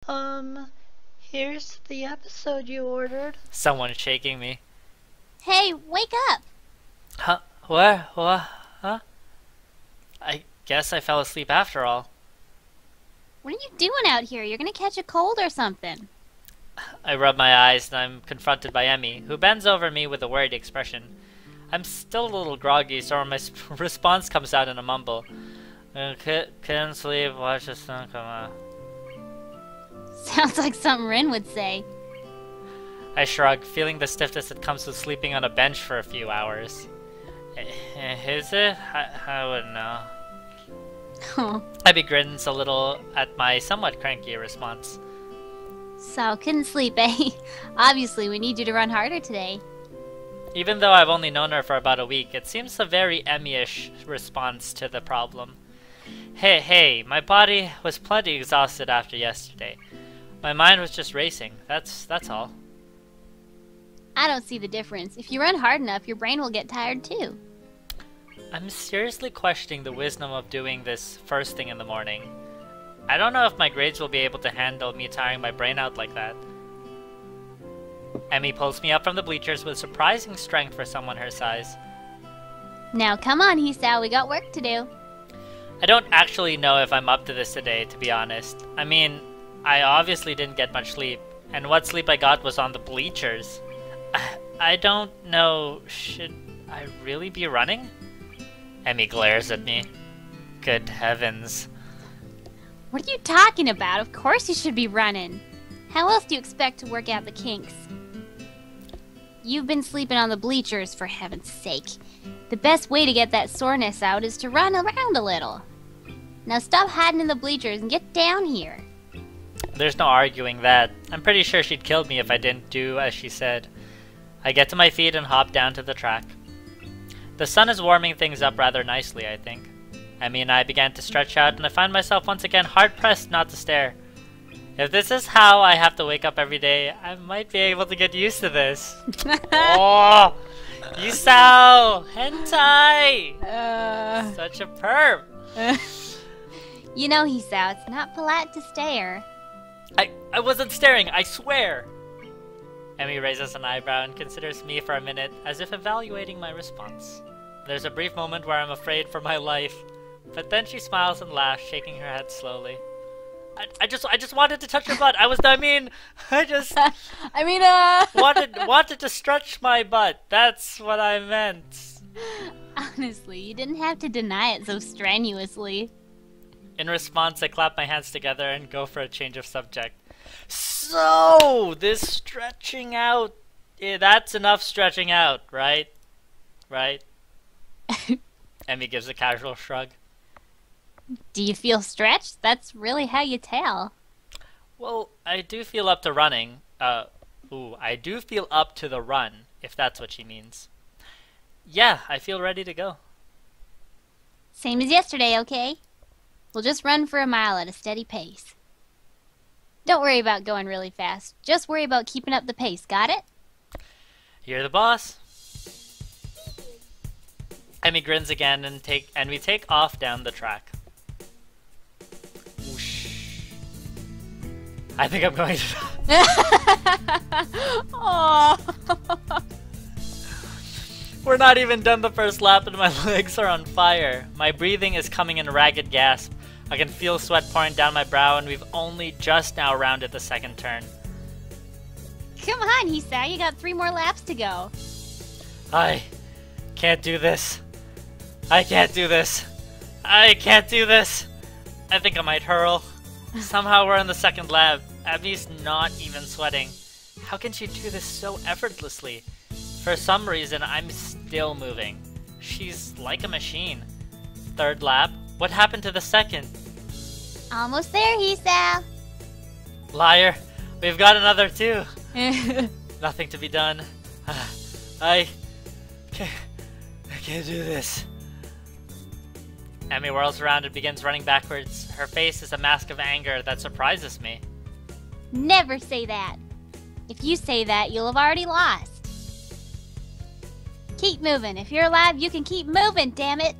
Um, here's the episode you ordered. Someone shaking me. Hey, wake up! Huh? What? What? Huh? I guess I fell asleep after all. What are you doing out here? You're gonna catch a cold or something. I rub my eyes and I'm confronted by Emmy, who bends over me with a worried expression. I'm still a little groggy, so my response comes out in a mumble. Couldn't sleep, watch the sun come out. Sounds like something Rin would say. I shrug, feeling the stiffness that comes with sleeping on a bench for a few hours. Is it? I wouldn't know. Oh. Abby grins a little at my somewhat cranky response. So, couldn't sleep, eh? Obviously, we need you to run harder today. Even though I've only known her for about a week, it seems a very Emmy-ish response to the problem. Hey, my body was plenty exhausted after yesterday. My mind was just racing, that's all. I don't see the difference. If you run hard enough, your brain will get tired too. I'm seriously questioning the wisdom of doing this first thing in the morning. I don't know if my grades will be able to handle me tiring my brain out like that. Emmy pulls me up from the bleachers with surprising strength for someone her size. Now come on, Hisao, we got work to do. I don't actually know if I'm up to this today, to be honest. I mean, I obviously didn't get much sleep, and what sleep I got was on the bleachers. I don't know, should I really be running? Emmy glares at me. Good heavens. What are you talking about? Of course you should be running. How else do you expect to work out the kinks? You've been sleeping on the bleachers, for heaven's sake. The best way to get that soreness out is to run around a little. Now stop hiding in the bleachers and get down here. There's no arguing that. I'm pretty sure she'd killed me if I didn't do as she said. I get to my feet and hop down to the track. The sun is warming things up rather nicely, I think. Emmy and I began to stretch out, and I find myself once again hard-pressed not to stare. If this is how I have to wake up every day, I might be able to get used to this. Oh! Hisao! Hentai! Such a perp! You know, Hisao, it's not polite to stare. I wasn't staring, I swear! Emmy raises an eyebrow and considers me for a minute, as if evaluating my response. There's a brief moment where I'm afraid for my life, but then she smiles and laughs, shaking her head slowly. I just wanted to touch your butt. I wanted to stretch my butt. That's what I meant. Honestly, you didn't have to deny it so strenuously. In response, I clap my hands together and go for a change of subject. So, this stretching out, that's enough stretching out, right? Right? Emmy gives a casual shrug. Do you feel stretched? That's really how you tell. Well, I do feel up to running. I do feel up to the run, if that's what she means. Yeah, I feel ready to go. Same as yesterday, okay? We'll just run for a mile at a steady pace. Don't worry about going really fast. Just worry about keeping up the pace, got it? You're the boss. Emmy grins again and we take off down the track. Whoosh. I think I'm going to Aww. We're not even done the first lap and my legs are on fire. My breathing is coming in a ragged gasp. I can feel sweat pouring down my brow and we've only just now rounded the second turn. Come on, Hisao, you got 3 more laps to go. I can't do this. I can't do this. I can't do this. I think I might hurl. Somehow we're in the second lap. Abby's not even sweating. How can she do this so effortlessly? For some reason, I'm still moving. She's like a machine. Third lap. What happened to the second? Almost there, Hisao. Liar. We've got another 2. Nothing to be done. I can't do this. Emmy whirls around and begins running backwards. Her face is a mask of anger that surprises me. Never say that. If you say that, you'll have already lost. Keep moving. If you're alive, you can keep moving, damn it.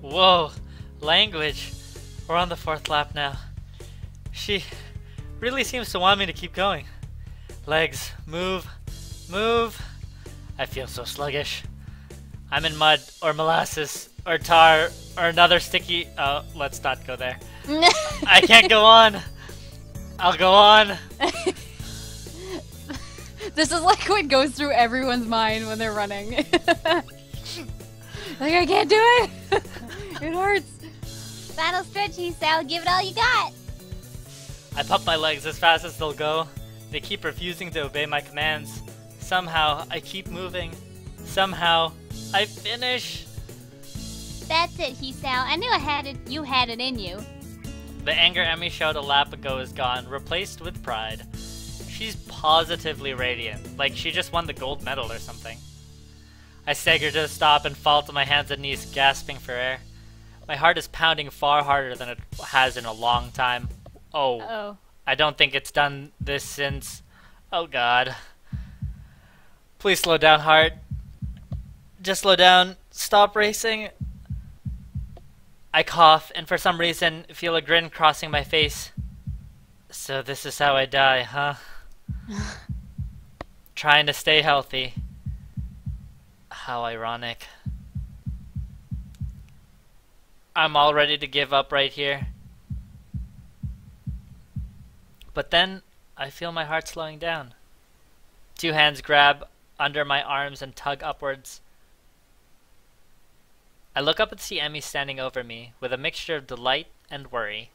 Whoa, language. We're on the 4th lap now. She really seems to want me to keep going. Legs, move, move. I feel so sluggish. I'm in mud, or molasses, or tar, or another sticky... Oh, let's not go there. I can't go on. I'll go on. This is like what goes through everyone's mind when they're running. Like, I can't do it. It hurts. Final stretch, Hisao. Give it all you got. I pump my legs as fast as they'll go. They keep refusing to obey my commands. Somehow, I keep moving. Somehow, I finish. That's it, Hisao. I knew you had it in you. The anger Emmy showed a lap ago is gone, replaced with pride. She's positively radiant, like she just won the gold medal or something. I stagger to a stop and fall to my hands and knees, gasping for air. My heart is pounding far harder than it has in a long time. Oh. I don't think it's done this since... Oh god. Please slow down, heart. Just slow down. Stop racing. I cough, and for some reason, feel a grin crossing my face. So this is how I die, huh? Trying to stay healthy. How ironic. I'm all ready to give up right here. But then, I feel my heart slowing down. Two hands grab under my arms and tug upwards. I look up and see Emmy standing over me, with a mixture of delight and worry.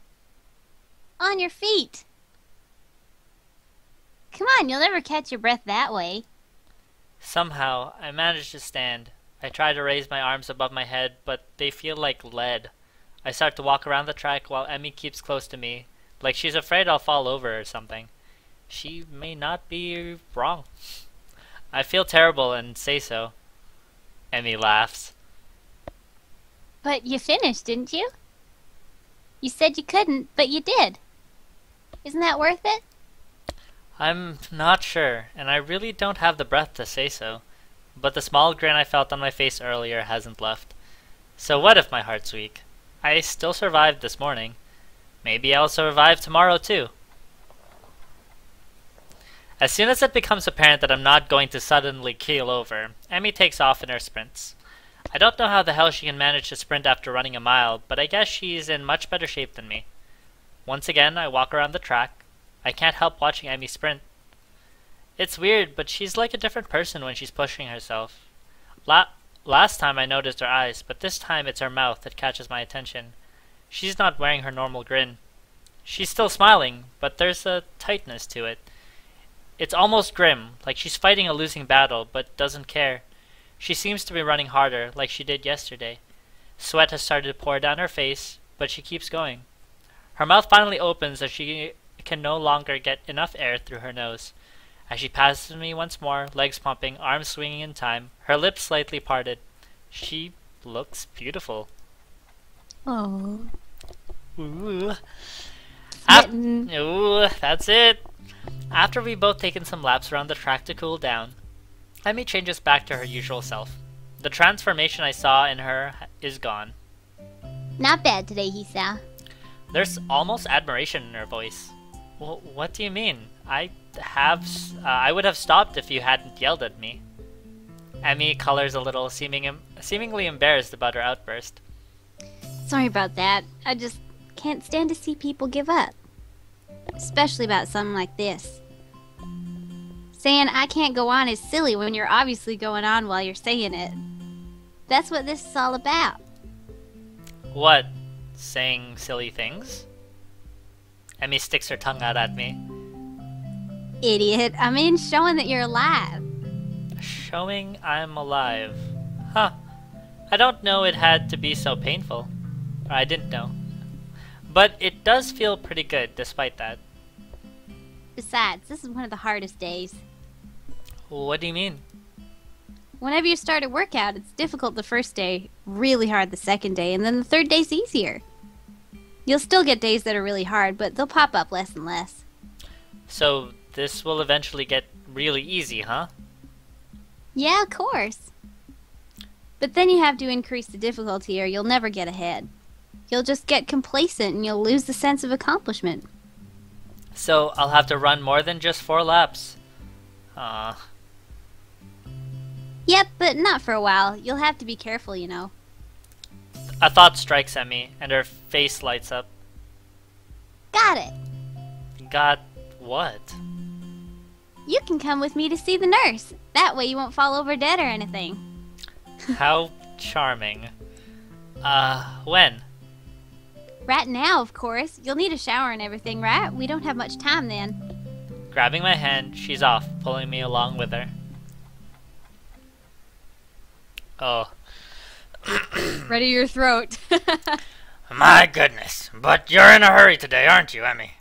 On your feet. Come on, you'll never catch your breath that way. Somehow, I manage to stand. I try to raise my arms above my head, but they feel like lead. I start to walk around the track while Emmy keeps close to me, like she's afraid I'll fall over or something. She may not be wrong. I feel terrible and say so. Emmy laughs. But you finished, didn't you? You said you couldn't, but you did. Isn't that worth it? I'm not sure, and I really don't have the breath to say so. But the small grin I felt on my face earlier hasn't left. So what if my heart's weak? I still survived this morning. Maybe I'll survive tomorrow too. As soon as it becomes apparent that I'm not going to suddenly keel over, Emmy takes off in her sprints. I don't know how the hell she can manage to sprint after running a mile, but I guess she's in much better shape than me. Once again, I walk around the track. I can't help watching Emmy sprint. It's weird, but she's like a different person when she's pushing herself. Last time I noticed her eyes, but this time it's her mouth that catches my attention. She's not wearing her normal grin. She's still smiling, but there's a tightness to it. It's almost grim, like she's fighting a losing battle, but doesn't care. She seems to be running harder, like she did yesterday. Sweat has started to pour down her face, but she keeps going. Her mouth finally opens as she can no longer get enough air through her nose. As she passes me once more, legs pumping, arms swinging in time, her lips slightly parted. She looks beautiful. Oh. Ooh. Ooh, that's it. After we've both taken some laps around the track to cool down, Emmy changes back to her usual self. The transformation I saw in her is gone. Not bad today, Hisao. There's almost admiration in her voice. Well, what do you mean? I would have stopped if you hadn't yelled at me. Emmy colors a little, seemingly embarrassed about her outburst. Sorry about that. I just can't stand to see people give up. Especially about something like this. Saying I can't go on is silly when you're obviously going on while you're saying it. That's what this is all about. What? Saying silly things? Emmy sticks her tongue out at me. Idiot. I mean showing that you're alive. Showing I'm alive. Huh. I don't know it had to be so painful. Or I didn't know. But it does feel pretty good despite that. Besides, this is one of the hardest days. What do you mean? Whenever you start a workout, it's difficult the first day, really hard the second day, and then the third day's easier. You'll still get days that are really hard, but they'll pop up less and less. So this will eventually get really easy, huh? Yeah, of course. But then you have to increase the difficulty or you'll never get ahead. You'll just get complacent and you'll lose the sense of accomplishment. So I'll have to run more than just 4 laps. Yep, but not for a while. You'll have to be careful, you know. A thought strikes Emmy, and her face lights up. Got it. Got what? You can come with me to see the nurse. That way you won't fall over dead or anything. How charming. When? Right now, of course. You'll need a shower and everything, right? We don't have much time then. Grabbing my hand, she's off, pulling me along with her. Oh. Ready your throat. My goodness, but you're in a hurry today, aren't you, Emmy?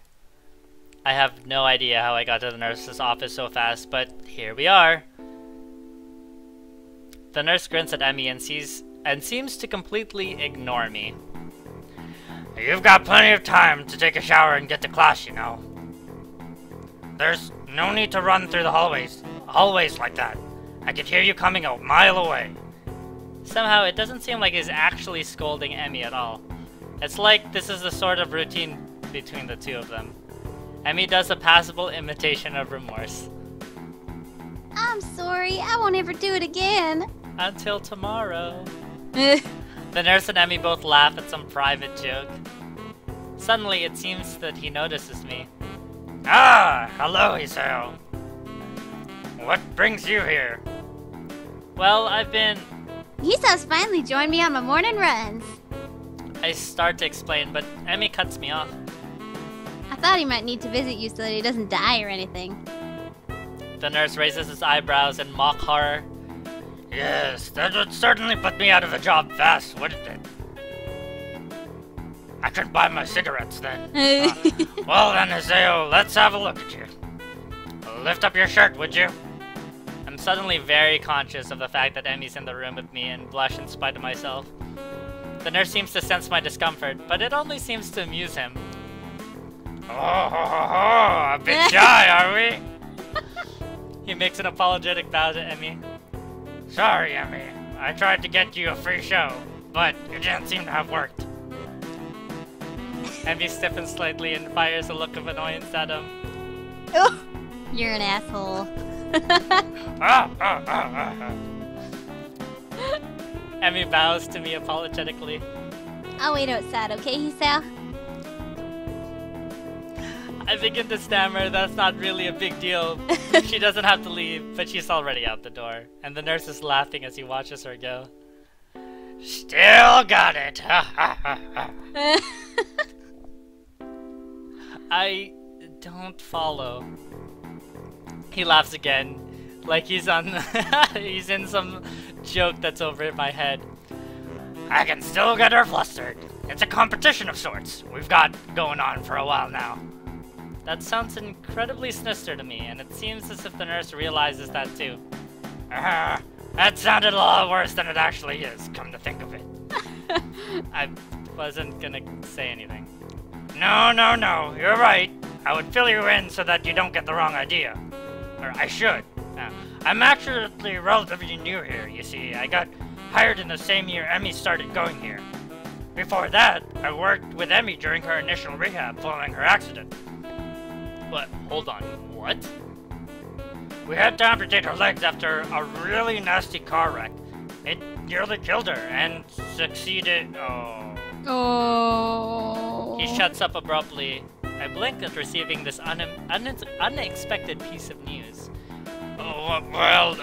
I have no idea how I got to the nurse's office so fast, but here we are. The nurse grins at Emmy and seems to completely ignore me. You've got plenty of time to take a shower and get to class, you know. There's no need to run through the hallways like that. I could hear you coming a mile away. Somehow, it doesn't seem like he's actually scolding Emmy at all. It's like this is the sort of routine between the two of them. Emmy does a passable imitation of remorse. I'm sorry, I won't ever do it again. Until tomorrow. The nurse and Emmy both laugh at some private joke. Suddenly, it seems that he notices me. Ah, hello, Hisao. What brings you here? Well, I've been... Hisao's finally joined me on my morning runs. I start to explain, but Emmy cuts me off. I thought he might need to visit you so that he doesn't die or anything. The nurse raises his eyebrows in mock horror. Yes, that would certainly put me out of a job fast, wouldn't it? I could buy my cigarettes then. Well then, Hisao, let's have a look at you. Lift up your shirt, would you? I'm suddenly very conscious of the fact that Emmy's in the room with me and blush in spite of myself. The nurse seems to sense my discomfort, but it only seems to amuse him. Oh, a bit shy, are we? He makes an apologetic bow to Emmy. Sorry, Emmy. I tried to get you a free show, but it didn't seem to have worked. Emmy stiffens slightly and fires a look of annoyance at him. Oh, you're an asshole. Emmy bows to me apologetically. I'll wait outside, okay, Hisao? I begin to stammer that's not really a big deal. She doesn't have to leave, but she's already out the door, and the nurse is laughing as he watches her go. Still got it! I don't follow. He laughs again, like he's he's in some joke that's over my head. I can still get her flustered. It's a competition of sorts we've got going on for a while now. That sounds incredibly sinister to me, and it seems as if the nurse realizes that too. That sounded a lot worse than it actually is, come to think of it. I wasn't gonna say anything. No, you're right. I would fill you in so that you don't get the wrong idea. Or I should. I'm actually relatively new here, you see. I got hired in the same year Emmy started going here. Before that, I worked with Emmy during her initial rehab following her accident. But, hold on, what? We had to amputate her legs after a really nasty car wreck. It nearly killed her, and succeeded... Oh. He shuts up abruptly. I blink at receiving this unexpected piece of news. Oh, well,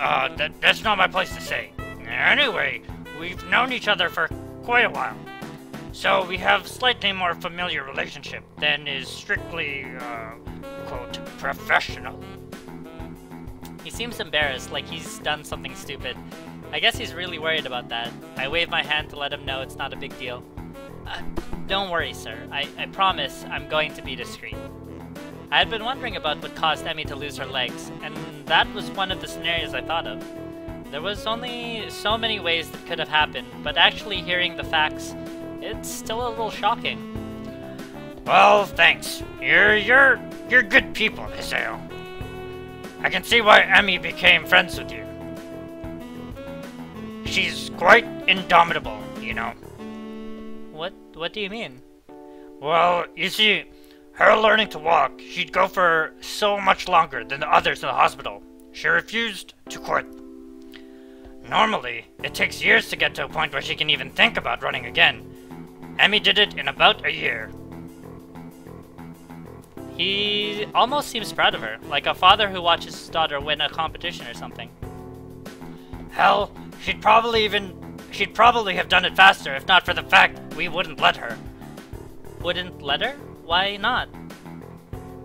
that's not my place to say. Anyway, we've known each other for quite a while. So we have slightly more familiar relationship than is strictly, quote, professional. He seems embarrassed, like he's done something stupid. I guess he's really worried about that. I wave my hand to let him know it's not a big deal. Don't worry, sir. I promise I'm going to be discreet. I had been wondering about what caused Emmy to lose her legs, and that was one of the scenarios I thought of. There was only so many ways that could have happened, but actually hearing the facts, it's still a little shocking. Well, thanks. You're good people, Hisao. I can see why Emmy became friends with you. She's quite indomitable, you know. What do you mean? Well, you see, Her learning to walk, she'd go for so much longer than the others in the hospital. She refused to quit. Normally, it takes years to get to a point where she can even think about running again. Emmy did it in about a year. He almost seems proud of her, like a father who watches his daughter win a competition or something. Hell, she'd probably have done it faster if not for the fact we wouldn't let her. Wouldn't let her? Why not?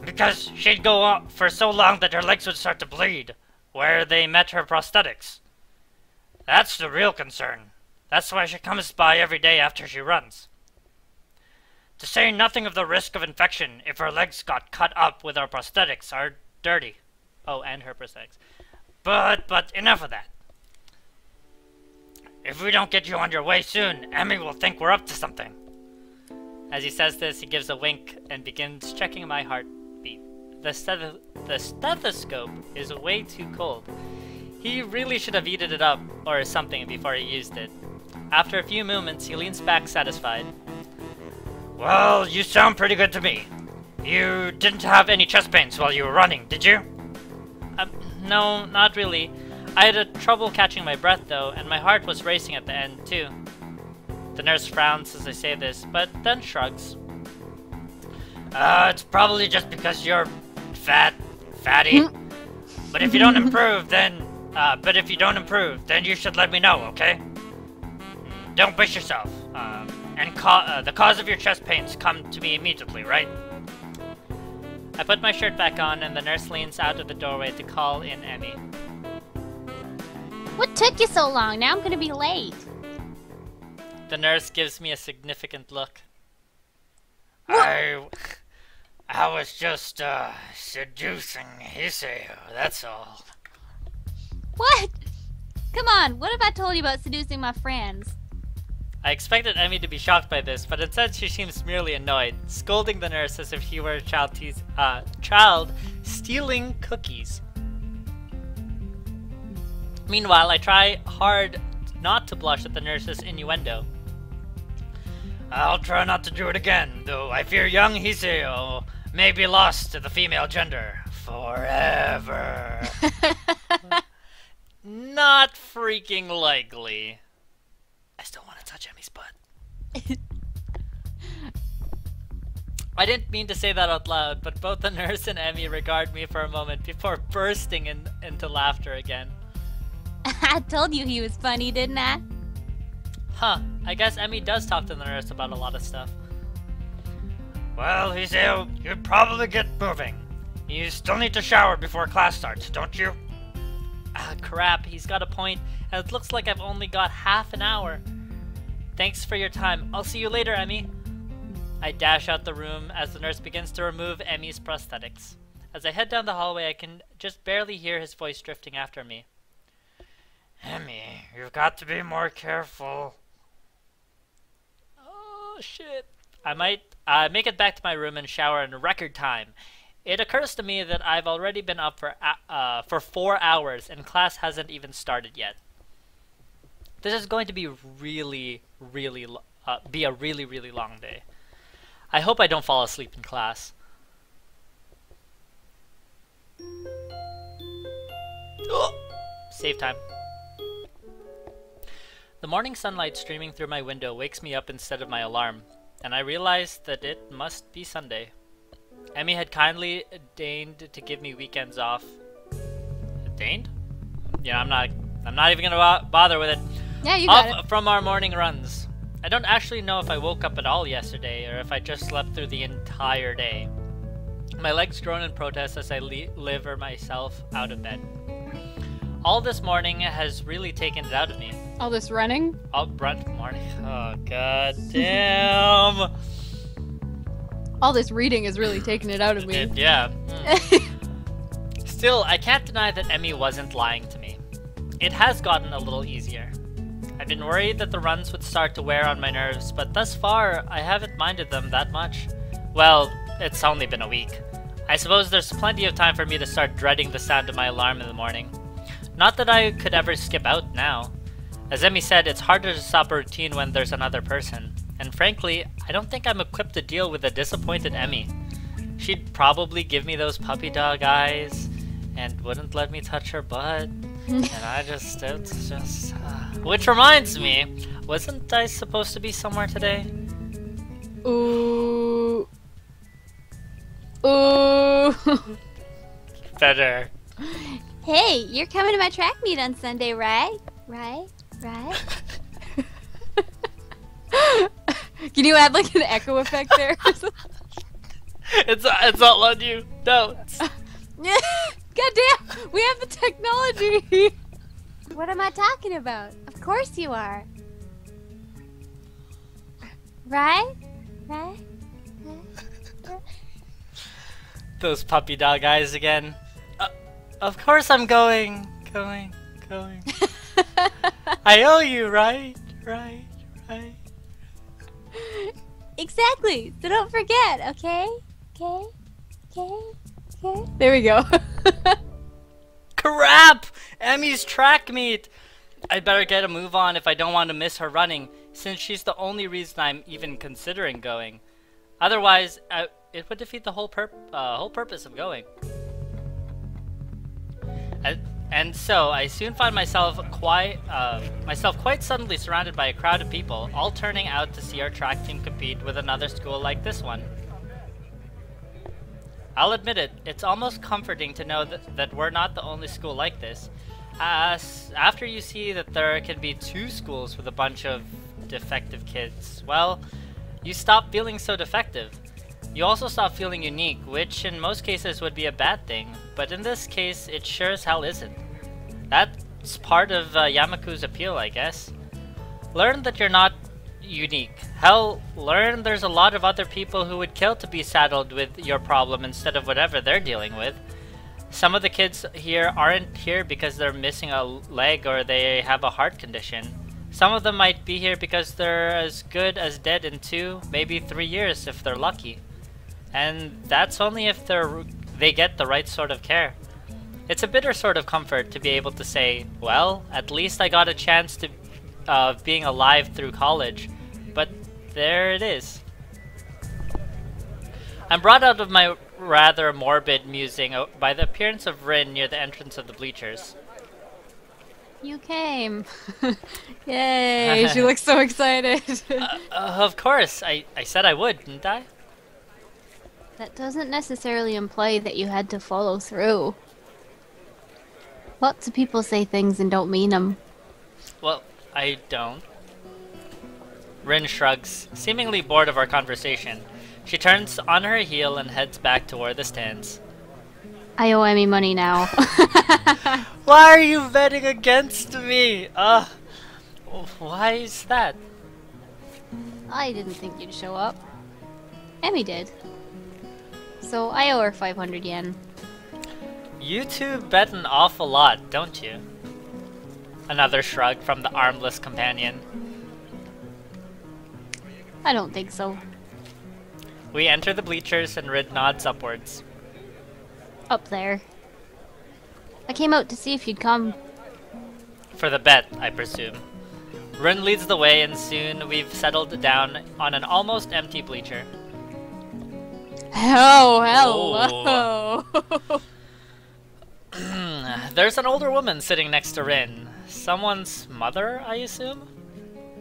Because she'd go on for so long that her legs would start to bleed, where they met her prosthetics. That's the real concern. That's why she comes by every day after she runs. To say nothing of the risk of infection if her legs got cut up with our prosthetics are dirty. Oh, and her prosthetics. But enough of that. If we don't get you on your way soon, Emmy will think we're up to something. As he says this, he gives a wink and begins checking my heartbeat. The stethoscope is way too cold. He really should have heated it up or something before he used it. After a few moments, he leans back satisfied. Well, you sound pretty good to me. You didn't have any chest pains while you were running, did you? No, not really. I had trouble catching my breath though, and my heart was racing at the end too. The nurse frowns as I say this, but then shrugs. It's probably just because you're fatty. But if you don't improve, then you should let me know, okay? Don't push yourself. The cause of your chest pains come to me immediately, right? I put my shirt back on, and the nurse leans out of the doorway to call in Emmy. What took you so long? Now I'm gonna be late. The nurse gives me a significant look. I was just, seducing Hisao, that's all. What? Come on, what have I told you about seducing my friends? I expected Emmy to be shocked by this, but instead she seems merely annoyed, scolding the nurse as if he were a child stealing cookies. Meanwhile, I try hard not to blush at the nurse's innuendo. I'll try not to do it again, though I fear young Hisao may be lost to the female gender forever. Not freaking likely. I still want to touch Emmy's butt. I didn't mean to say that out loud, but both the nurse and Emmy regard me for a moment before bursting into laughter again. I told you he was funny, didn't I? Huh, I guess Emmy does talk to the nurse about a lot of stuff. Well, Hisao, you'd probably get moving. You still need to shower before class starts, don't you? Ah, crap, he's got a point, and it looks like I've only got half an hour. Thanks for your time. I'll see you later, Emmy. I dash out the room as the nurse begins to remove Emmy's prosthetics. As I head down the hallway, I can just barely hear his voice drifting after me. Emmy, you've got to be more careful. Oh, shit. I might make it back to my room and shower in record time. It occurs to me that I've already been up for 4 hours and class hasn't even started yet. This is going to be a really long day. I hope I don't fall asleep in class. Save time. The morning sunlight streaming through my window wakes me up instead of my alarm, and I realize that it must be Sunday. Emmy had kindly deigned to give me weekends off. Deigned? Yeah, I'm not even gonna bother with it. Yeah, you got it. From our morning runs. I don't actually know if I woke up at all yesterday or if I just slept through the entire day. My legs groan in protest as I lever myself out of bed. All this morning has really taken it out of me. All this running? All morning. Oh, god damn. All this reading is really taking it out of me. Yeah. Still, I can't deny that Emmy wasn't lying to me. It has gotten a little easier. I've been worried that the runs would start to wear on my nerves, but thus far, I haven't minded them that much. Well, it's only been a week. I suppose there's plenty of time for me to start dreading the sound of my alarm in the morning. Not that I could ever skip out now. As Emmy said, it's harder to stop a routine when there's another person. And frankly, I don't think I'm equipped to deal with a disappointed Emmy. She'd probably give me those puppy dog eyes and wouldn't let me touch her butt. And it's just... Which reminds me, wasn't I supposed to be somewhere today? Ooh. Ooh. Better. Hey, you're coming to my track meet on Sunday, right? Right? Can you add like an echo effect there? It's not letting you. No. Goddamn! We have the technology! What am I talking about? Of course you are. Right? Those puppy dog eyes again. Of course I'm going. I owe you, right? Exactly. So don't forget, okay? Okay. There we go. Crap! Emmy's track meet! I'd better get a move on if I don't want to miss her running, since she's the only reason I'm even considering going. Otherwise, it would defeat the whole purpose of going. And so, I soon find myself quite suddenly surrounded by a crowd of people, all turning out to see our track team compete with another school like this one. I'll admit it, it's almost comforting to know that we're not the only school like this. After you see that there can be 2 schools with a bunch of defective kids, well, you stop feeling so defective. You also stop feeling unique, which in most cases would be a bad thing, but in this case, it sure as hell isn't. That's part of Yamaku's appeal, I guess. Learn that you're not unique. Hell, learn there's a lot of other people who would kill to be saddled with your problem instead of whatever they're dealing with. Some of the kids here aren't here because they're missing a leg or they have a heart condition. Some of them might be here because they're as good as dead in 2, maybe 3 years if they're lucky. And that's only if they get the right sort of care. It's a bitter sort of comfort to be able to say, well, at least I got a chance to being alive through college. But there it is. I'm brought out of my rather morbid musing by the appearance of Rin near the entrance of the bleachers. You came. Yay, she looks so excited. Of course, I said I would, didn't I? That doesn't necessarily imply that you had to follow through. Lots of people say things and don't mean them. Well, I don't. Rin shrugs, seemingly bored of our conversation. She turns on her heel and heads back toward the stands. I owe Emmy money now. Why are you betting against me? Why is that? I didn't think you'd show up. Emmy did. So I owe her 500 yen. You two bet an awful lot, don't you? Another shrug from the armless companion. I don't think so. We enter the bleachers and Rid nods upwards. Up there. I came out to see if you'd come. For the bet, I presume. Rin leads the way and soon we've settled down on an almost empty bleacher. Oh, hello! There's an older woman sitting next to Rin. Someone's mother, I assume?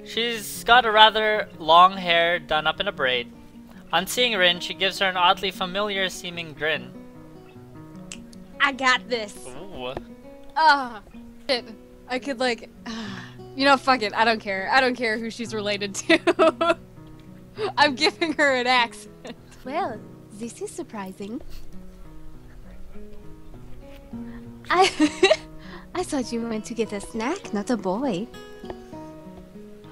She's got a rather long hair done up in a braid. On seeing Rin, she gives her an oddly familiar seeming grin. I got this! Ooh. Shit. I could like... you know, fuck it, I don't care. I don't care who she's related to. I'm giving her an accent. Well, this is surprising. I thought you went to get a snack, not a boy.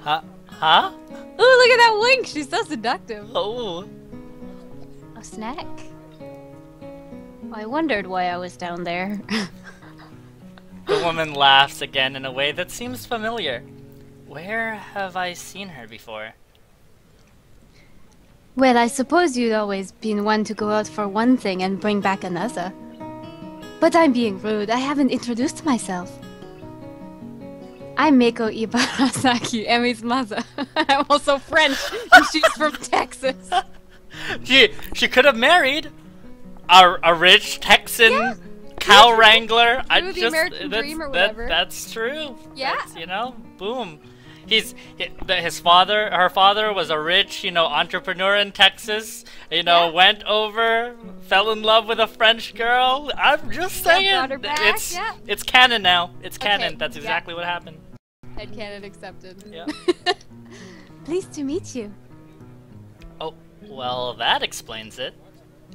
Huh? Ooh, look at that wink! She's so seductive. Oh. A snack? I wondered why I was down there. The woman laughs again in a way that seems familiar. Where have I seen her before? Well, I suppose you'd always been one to go out for one thing and bring back another. But I'm being rude. I haven't introduced myself. I'm Meiko Ibarasaki, Emi's mother. I'm also French, and she's from Texas. She could have married. a rich Texan cow wrangler. I the just American dream or whatever. that's true. Yeah. That's, you know, boom. His father, her father was a rich, you know, entrepreneur in Texas. You know, went over, fell in love with a French girl. I'm just saying, brought her back, it's canon now. It's canon. Okay, That's exactly what happened. Headcanon accepted. Yeah. Pleased to meet you. Oh, well, that explains it.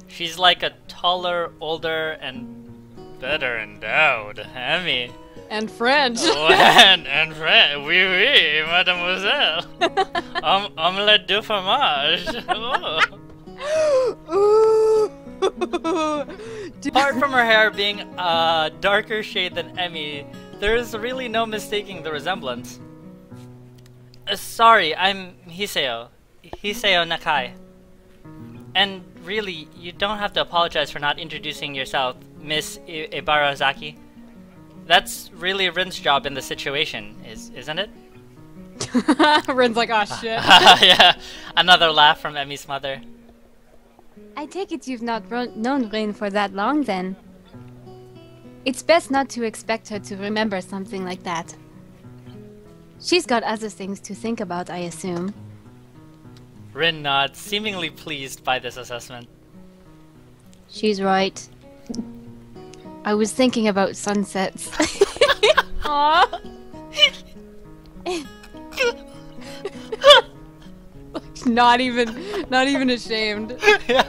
She's like a taller, older, and better endowed Emmy. And French. Oh, and French. Oui, oui, mademoiselle. Omelette du fromage. Oh. Apart from her hair being a darker shade than Emmy, there is really no mistaking the resemblance. Sorry, I'm Hisao Nakai. And really, you don't have to apologize for not introducing yourself, Miss Ibarazaki. That's really Rin's job in the situation, isn't it? Rin's like, oh shit. Yeah, another laugh from Emmy's mother. I take it you've not known Rin for that long, then. It's best not to expect her to remember something like that. She's got other things to think about, I assume. Rin nods, seemingly pleased by this assessment. She's right. I was thinking about sunsets. Aww. Not even ashamed. Yeah.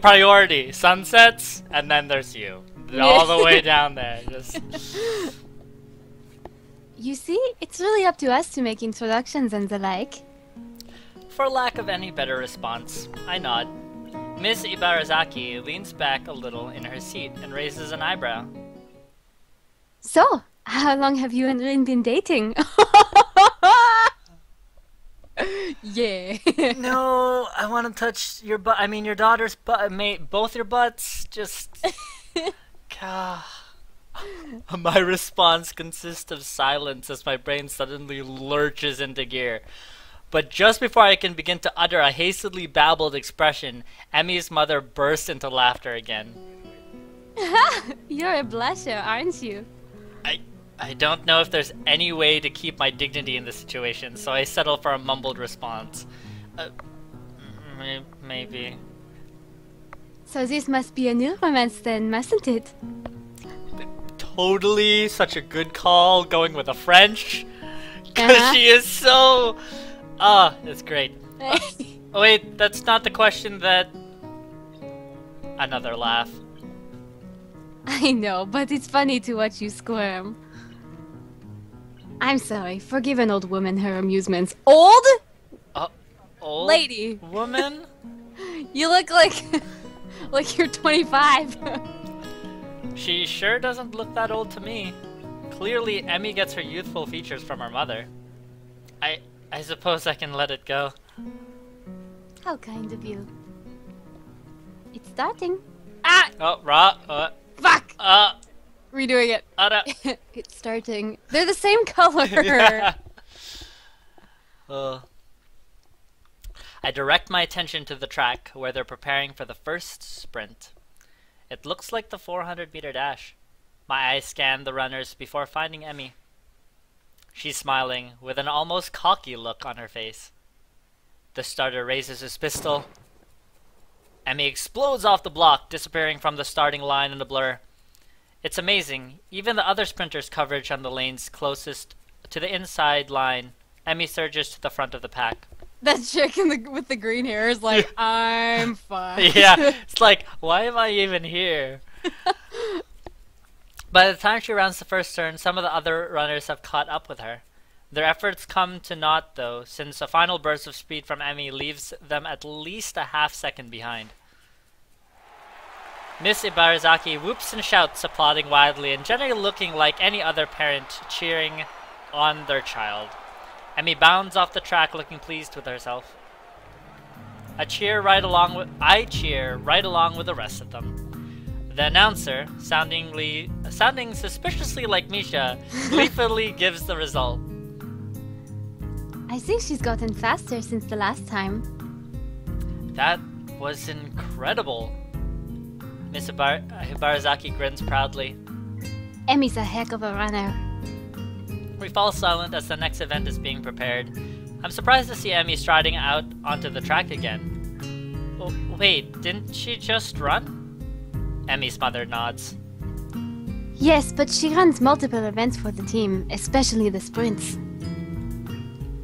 Priority, sunsets, and then there's you. All the way down there. Just... You see, it's really up to us to make introductions and the like. For lack of any better response, I nod. Miss Ibarazaki leans back a little in her seat and raises an eyebrow. So, how long have you and Rin been dating? Yeah. No, I want to touch your butt. I mean, your daughter's butt. Both your butts. Just. My response consists of silence as my brain suddenly lurches into gear. But just before I can begin to utter a hastily babbled expression, Emmy's mother bursts into laughter again. You're a blusher, aren't you? I don't know if there's any way to keep my dignity in this situation, so I settle for a mumbled response. Maybe. So this must be a new romance then, mustn't it? Totally, such a good call, going with a French. Because she is so... Ah, it's great. Oh wait, that's not the question that... Another laugh. I know, but it's funny to watch you squirm. I'm sorry, forgive an old woman her amusements. Old? Old lady. Woman? You look like like you're 25. She sure doesn't look that old to me. Clearly, Emmy gets her youthful features from her mother. I suppose I can let it go. How kind of you. It's starting. Ah! Oh, Fuck! Redoing it. It's starting. They're the same color. Yeah. I direct my attention to the track where they're preparing for the first sprint. It looks like the 400-meter dash. My eyes scan the runners before finding Emmy. She's smiling, with an almost cocky look on her face. The starter raises his pistol. Emmy explodes off the block, disappearing from the starting line in a blur. It's amazing. Even the other sprinters' coverage on the lanes closest to the inside line, Emmy surges to the front of the pack. That chick with the green hair is like, I'm fine. Yeah, it's like, why am I even here? By the time she rounds the first turn, some of the other runners have caught up with her. Their efforts come to naught, though, since a final burst of speed from Emmy leaves them at least a half-second behind. Miss Ibarazaki whoops and shouts, applauding wildly and generally looking like any other parent cheering on their child. Emmy bounds off the track looking pleased with herself. I cheer right along with the rest of them. The announcer, sounding suspiciously like Misha, gleefully gives the result. I think she's gotten faster since the last time. was incredible. Miss Hibarazaki grins proudly. Emi's a heck of a runner. We fall silent as the next event is being prepared. I'm surprised to see Emi striding out onto the track again. Oh, wait, didn't she just run? Emi's mother nods. Yes, but she runs multiple events for the team, especially the sprints.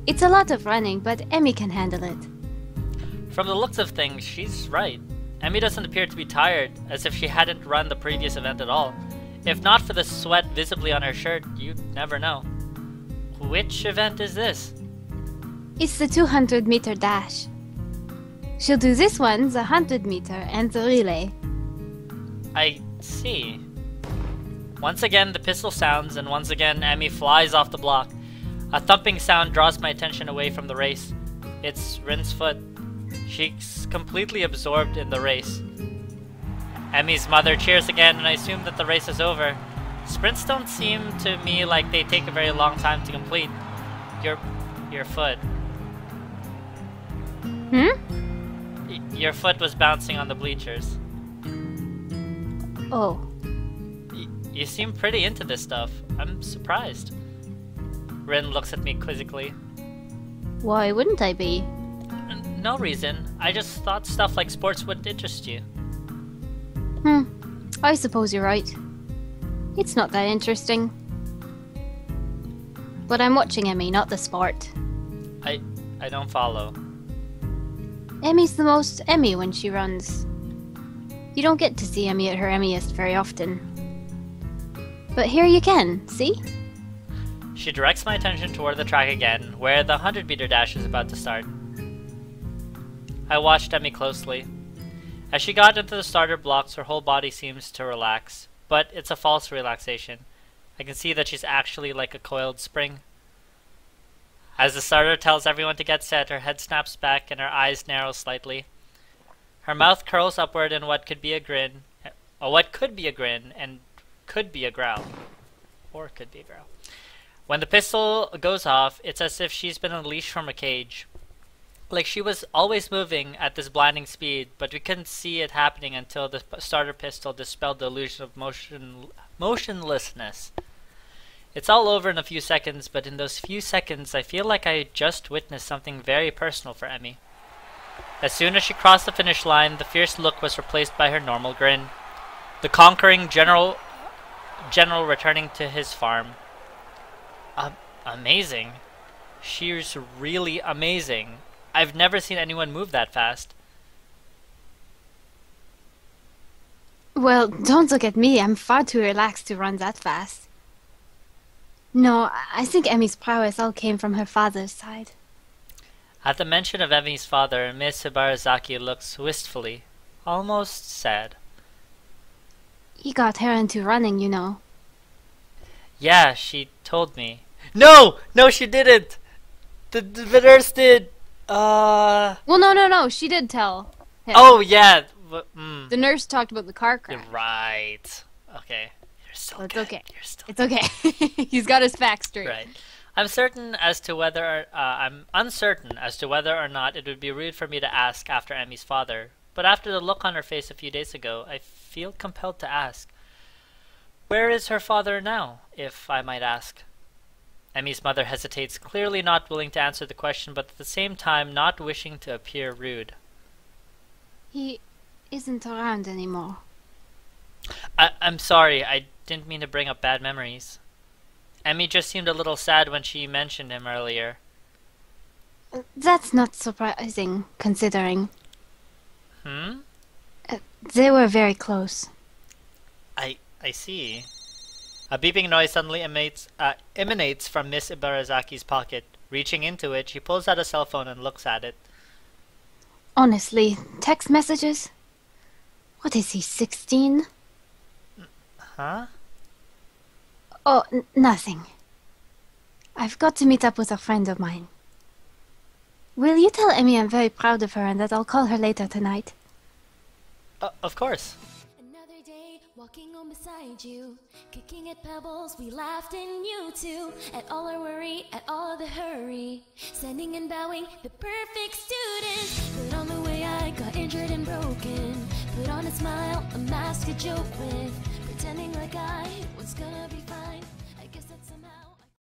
It's a lot of running, but Emi can handle it. From the looks of things, she's right. Emi doesn't appear to be tired, as if she hadn't run the previous event at all. If not for the sweat visibly on her shirt, you'd never know. Which event is this? It's the 200-meter dash. She'll do this one, the 100-meter, and the relay. I see. Once again, the pistol sounds, and once again, Emi flies off the block. A thumping sound draws my attention away from the race. It's Rin's foot. She's completely absorbed in the race. Emi's mother cheers again, and I assume that the race is over. Sprints don't seem to me like they take a very long time to complete. Your foot. Your foot was bouncing on the bleachers. Oh. You seem pretty into this stuff. I'm surprised. Rin looks at me quizzically. Why wouldn't I be? No reason. I just thought stuff like sports would interest you. I suppose you're right. It's not that interesting. But I'm watching Emi, not the sport. I don't follow. Emi's the most Emi when she runs. You don't get to see Emi at her Emiest very often. But here you can, see? She directs my attention toward the track again, where the 100-meter dash is about to start. I watched Emi closely. As she got into the starter blocks, her whole body seems to relax, but it's a false relaxation. I can see that she's actually like a coiled spring. As the starter tells everyone to get set, her head snaps back and her eyes narrow slightly. Her mouth curls upward in what could be a grin, and could be a growl. Or could be a growl. When the pistol goes off, it's as if she's been unleashed from a cage. Like she was always moving at this blinding speed, but we couldn't see it happening until the starter pistol dispelled the illusion of motionlessness. It's all over in a few seconds, but in those few seconds, I feel like I just witnessed something very personal for Emi. As soon as she crossed the finish line, the fierce look was replaced by her normal grin. The conquering general returning to his farm. Amazing. She's really amazing. I've never seen anyone move that fast. Well, don't look at me. I'm far too relaxed to run that fast. No, I think Emi's prowess all came from her father's side. At the mention of Emi's father, Miss Hibarazaki looks wistfully, almost sad. He got her into running, you know. Yeah, she told me. No, she didn't. The nurse did. Well, no. She did tell him. Oh yeah. The nurse talked about the car crash. You're right. Okay. You're still It's good. okay. You're still It's okay. He's got his facts straight. right. I'm uncertain as to whether or not it would be rude for me to ask after Emi's father. But after the look on her face a few days ago, I feel compelled to ask. Where is her father now, if I might ask? Emi's mother hesitates, clearly not willing to answer the question, but at the same time not wishing to appear rude. He isn't around anymore. I'm sorry, I didn't mean to bring up bad memories. Emi just seemed a little sad when she mentioned him earlier. That's not surprising, considering. They were very close. I see. A beeping noise suddenly emanates from Miss Ibarazaki's pocket. Reaching into it, she pulls out a cell phone and looks at it. Honestly, text messages? What is he, 16? Huh? Oh, nothing. I've got to meet up with a friend of mine. Will you tell Emi I'm very proud of her and that I'll call her later tonight? Of course. Another day, walking on beside you, kicking at pebbles, we laughed and you too. At all our worry, at all the hurry, standing and bowing, the perfect student. But on the way I got injured and broke. smile, a mask, a joke with, pretending like I was gonna be fine.